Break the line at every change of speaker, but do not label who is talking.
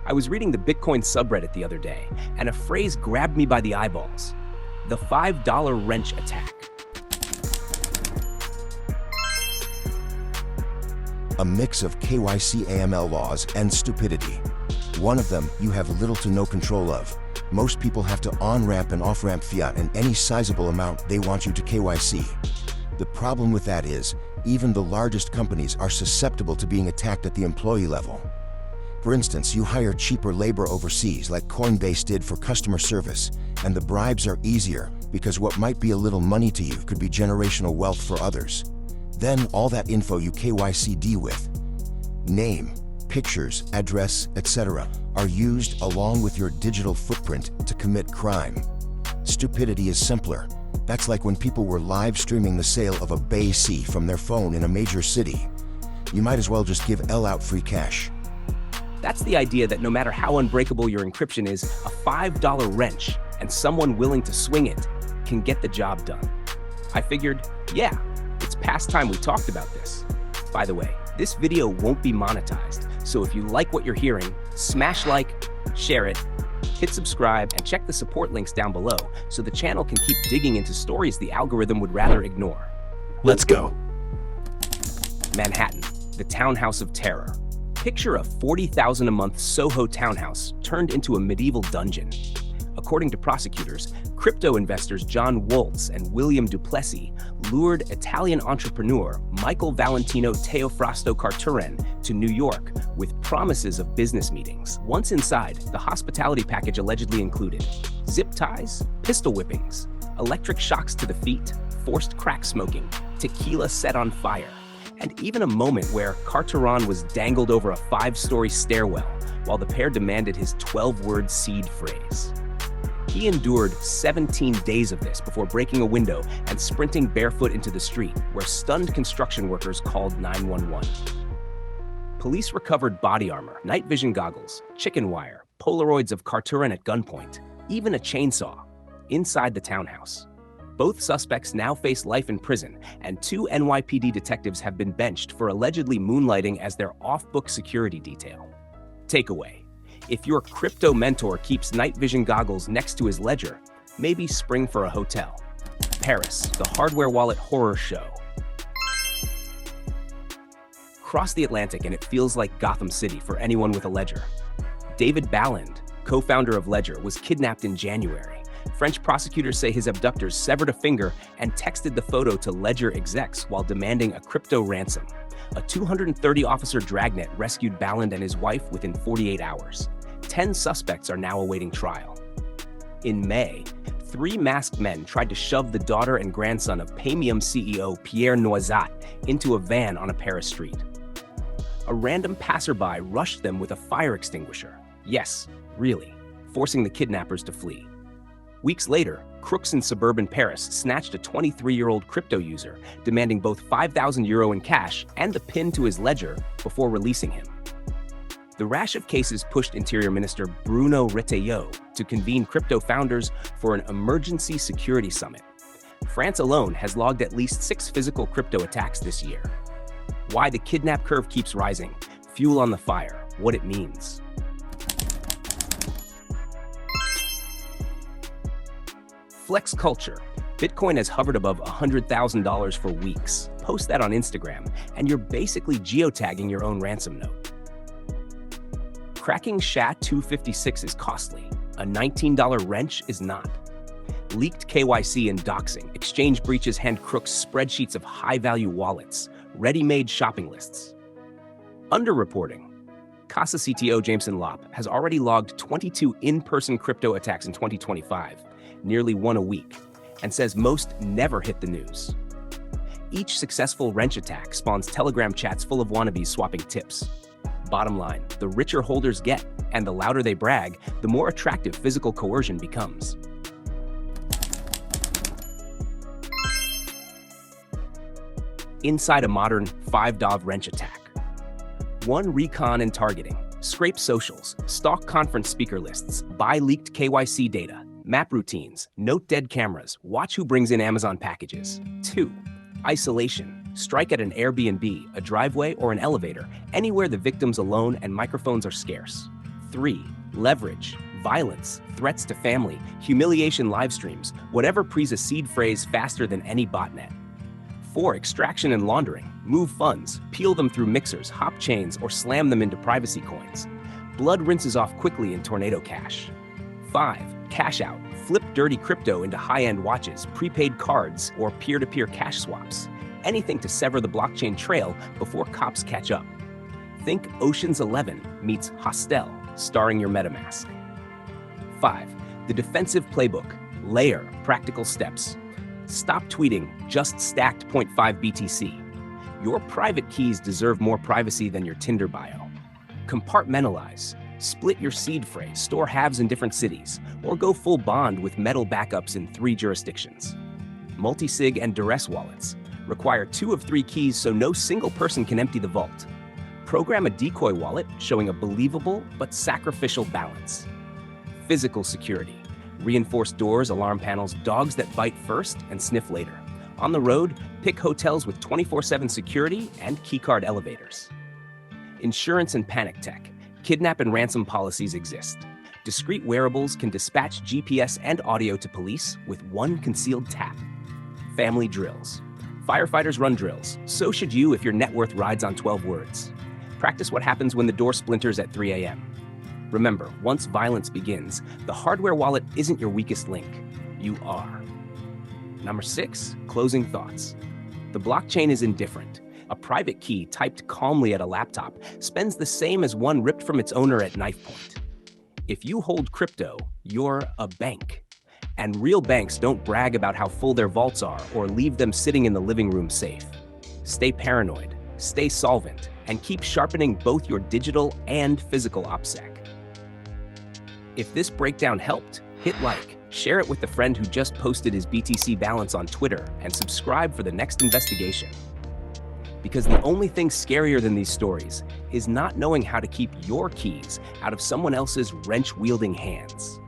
I was reading the Bitcoin subreddit the other day, and a phrase grabbed me by the eyeballs. The $5 wrench attack.
A mix of KYC AML laws and stupidity. One of them you have little to no control of. Most people have to on-ramp and off-ramp fiat in any sizable amount they want you to KYC. The problem with that is, even the largest companies are susceptible to being attacked at the employee level. For instance, you hire cheaper labor overseas like Coinbase did for customer service, and the bribes are easier because what might be a little money to you could be generational wealth for others. Then all that info you KYCD with, name, pictures, address, etc., are used along with your digital footprint to commit crime. Stupidity is simpler. That's like when people were live streaming the sale of a Bay C from their phone in a major city. You might as well just give L out free cash.
That's the idea that no matter how unbreakable your encryption is, a $5 wrench and someone willing to swing it can get the job done. I figured, yeah, it's past time we talked about this. By the way, this video won't be monetized, so if you like what you're hearing, smash like, share it, hit subscribe, and check the support links down below so the channel can keep digging into stories the algorithm would rather ignore.
Let's go.
Manhattan, the Townhouse of Terror. Picture a $40,000 a month Soho townhouse turned into a medieval dungeon. According to prosecutors, crypto investors John Woltz and William Duplessis lured Italian entrepreneur Michael Valentino Teofrasto Carturen to New York with promises of business meetings. Once inside, the hospitality package allegedly included zip ties, pistol whippings, electric shocks to the feet, forced crack smoking, tequila set on fire, and even a moment where Carturan was dangled over a 5-story stairwell while the pair demanded his 12-word seed phrase. He endured 17 days of this before breaking a window and sprinting barefoot into the street, where stunned construction workers called 911. Police recovered body armor, night vision goggles, chicken wire, Polaroids of Carturan at gunpoint, even a chainsaw, inside the townhouse. Both suspects now face life in prison, and 2 NYPD detectives have been benched for allegedly moonlighting as their off-book security detail. Takeaway: if your crypto mentor keeps night vision goggles next to his ledger, maybe spring for a hotel. Paris, the hardware wallet horror show. Cross the Atlantic and it feels like Gotham City for anyone with a ledger. David Balland, co-founder of Ledger, was kidnapped in January. French prosecutors say his abductors severed a finger and texted the photo to Ledger execs while demanding a crypto ransom. A 230-officer dragnet rescued Balland and his wife within 48 hours. 10 suspects are now awaiting trial. In May, 3 masked men tried to shove the daughter and grandson of Paymium CEO Pierre Noisat into a van on a Paris street. A random passerby rushed them with a fire extinguisher. Yes, really, forcing the kidnappers to flee. Weeks later, crooks in suburban Paris snatched a 23-year-old crypto user, demanding both €5,000 in cash and the PIN to his ledger before releasing him. The rash of cases pushed Interior Minister Bruno Retailleau to convene crypto founders for an emergency security summit. France alone has logged at least 6 physical crypto attacks this year. Why the kidnap curve keeps rising, fuel on the fire, what it means. Flex culture. Bitcoin has hovered above $100,000 for weeks. Post that on Instagram, and you're basically geotagging your own ransom note. Cracking SHA-256 is costly. A $19 wrench is not. Leaked KYC and doxing. Exchange breaches hand crooks spreadsheets of high-value wallets. Ready-made shopping lists. Underreporting. Casa CTO Jameson Lopp has already logged 22 in-person crypto attacks in 2025. Nearly 1 a week, and says most never hit the news. Each successful wrench attack spawns Telegram chats full of wannabes swapping tips. Bottom line, the richer holders get, and the louder they brag, the more attractive physical coercion becomes. Inside a modern $5 wrench attack. 1 recon and targeting. Scrape socials, stalk conference speaker lists, buy leaked KYC data, map routines, note dead cameras, watch who brings in Amazon packages. 2. Isolation. Strike at an Airbnb, a driveway, or an elevator, anywhere the victim's alone and microphones are scarce. 3. Leverage, violence, threats to family, humiliation live streams, whatever preys a seed phrase faster than any botnet. 4. Extraction and laundering, move funds, peel them through mixers, hop chains, or slam them into privacy coins. Blood rinses off quickly in Tornado Cash. 5. Cash out, flip dirty crypto into high-end watches, prepaid cards, or peer-to-peer cash swaps. Anything to sever the blockchain trail before cops catch up. Think Ocean's 11 meets Hostel, starring your MetaMask. 5. The defensive playbook, layer practical steps. Stop tweeting, just stacked 0.5 BTC. Your private keys deserve more privacy than your Tinder bio. Compartmentalize. Split your seed phrase, store halves in different cities, or go full bond with metal backups in 3 jurisdictions. Multisig and duress wallets. Require 2 of 3 keys so no single person can empty the vault. Program a decoy wallet showing a believable but sacrificial balance. Physical security. Reinforced doors, alarm panels, dogs that bite first and sniff later. On the road, pick hotels with 24/7 security and keycard elevators. Insurance and panic tech. Kidnap and ransom policies exist. Discreet wearables can dispatch GPS and audio to police with 1 concealed tap. Family drills. Firefighters run drills. So should you if your net worth rides on 12 words. Practice what happens when the door splinters at 3 a.m. Remember, once violence begins, the hardware wallet isn't your weakest link. You are. Number 6, closing thoughts. The blockchain is indifferent. A private key typed calmly at a laptop spends the same as one ripped from its owner at knife point. If you hold crypto, you're a bank. And real banks don't brag about how full their vaults are or leave them sitting in the living room safe. Stay paranoid, stay solvent, and keep sharpening both your digital and physical OPSEC. If this breakdown helped, hit like, share it with the friend who just posted his BTC balance on Twitter, and subscribe for the next investigation. Because the only thing scarier than these stories is not knowing how to keep your keys out of someone else's wrench-wielding hands.